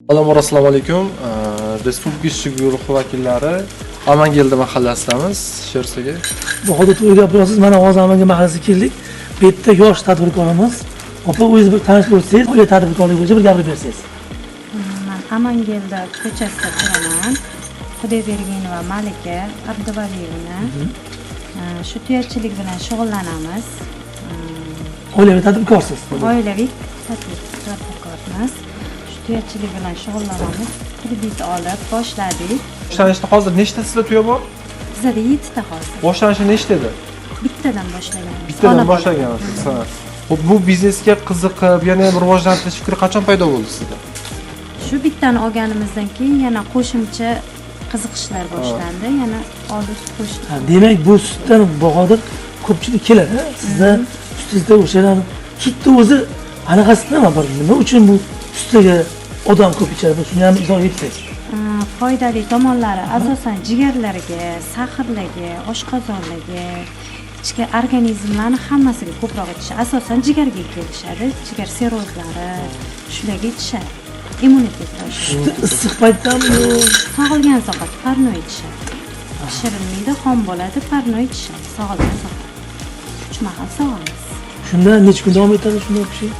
Assalomu alaykum. Respublika ishchi guruhi vakillari Amangelde mahallasidamiz. Shersaga. Bu holda to'g'ri gapirasiz. Mana hozir Amangelde mahallasiga keldik. Bu yerda yosh tadbirkorimiz. Opa, o'zingiz bir tanishib o'tsangiz, oila tadbirkorligi bo'yicha bir gapirib bersangiz. Men Amangelde ko'chasida turaman. Xudoybergenova Malika Abduvaliyevna. Shu tuyachilik bilan shug'ullanamiz. Oilaviy tadbirkorsiz. Oilaviy tadbirkormiz. Shu tuyachilik bilan shug'ullanamiz. Kredit olib boshladik. Boshlanishda hozir nechtasida tuya bor? Bizda 7 ta hozir. Boshlanishi nechta edi? Bittadan boshlaganmiz. Bittadan boshlagansiz. Xo'p, bu biznesga qiziqib, yana ham rivojlantirish fikri qachon paydo bo'ldi sizda? Shu bittani olganimizdan keyin yana qo'shimcha qiziqishlar boshlandi. Yana oldin qo'shdik. Demak, bu sutdan Bahodir ko'pchilik keladi. Sizda ustingizda o'shalar sutni o'zi anaqasi nima bor? Nima uchun bu sutiga odam ko'p ichadi? Shuni ham izoh etsangiz. Foydali tomonlari asosan jigarlarga, sahrlarga, oshqozonlarga, ichki organizmlarning hammasiga ko'proq ichishi. Asosan jigarga kelishadi. Jigar sirrozlari shularga ichishadi. Immunitet oshadi. Issiq paytdami? Sog'ilgan soqat parno ichishadi. Pishirilmaydi, xom bo'ladi, parno ichishadi. Sog'ilgan soqat. 3 mahal sog'amiz. Shunda necha kun davom etadi shunday bir şey?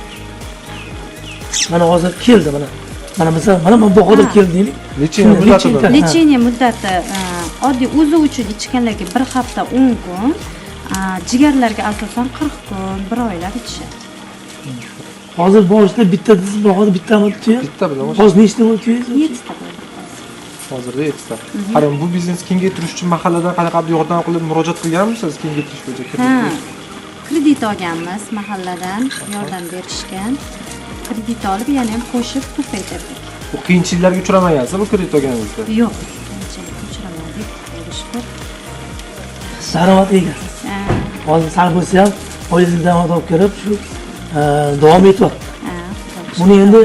Mana hozir keldi mana. Mana misol, mana bu Bahodir keldi deylik. Lecheniya muddati oddiy o'zi uchun ichganlarga 1 hafta 10 kun, jigarlarga asosan 40 kun, 1 oylab ichishadi. Hozir boshida bitta siz Bahodir bittami tuya? Bitta bilan. Hozir nechta bo'ldi tuyangiz? 7 ta bo'ldi. Hozirda 7 ta. Qarang, bu biznes kengaytirish uchun mahalladan qanaqadir yordam qilib murojaat qilganmisiz kengaytirish bo'yicha? Kredit olganmiz mahalladan, yordam berishgan. Kredit olib, yana ham qo'shib ko'paytirdik. Bu qiyinchiliklarga uchramagansiz bu kredit olganingizda? Yo'q, qiyinchilikka uchramadik, Xudoga shukr. Daromad egasiz. Hozir sal bo'lsa ham oilangizni daromad olib kelib shu davom etyapti. Buni endi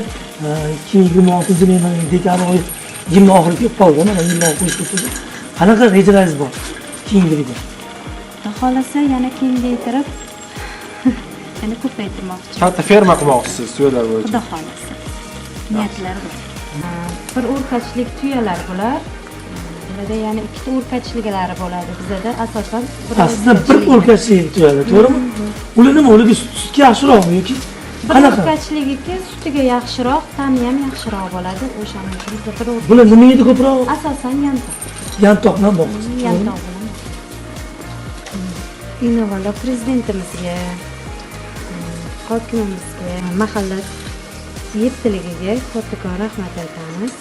2026-yil dekabr oyi yilning oxiriga kelib qoldi, mana yilning oxiriga keldi. Qanaqa rejalaringiz bor? Keyingiga. Xudo xolasa yana kengaytirib yana ko'paytirmoqchi. Katta ferma qilmoqchisiz tuyalar bo'yicha. Xudo xolasa. Niyatlar bor. Bir o'rkachlik tuyalar bular. Bularda yana 2 ta o'rkachliklari bo'ladi. Bizda asosan aslida bir o'rkachlik tuyadi, to'g'rimi? Ular nima, ularga sutga yaxshiroqmi yoki qanaqa? O'rkachligiga sutiga yaxshiroq, ta'mi ham yaxshiroq bo'ladi. O'shaning uchun bizda bir Bular nima yeydi ko'proq? asosan yantoq. Yantoq bilan boqasiz. Yantoq bilan. Innovala prezidentimizga, hokimimizga, mahalla yettiligiga kattakon rahmat aytamiz.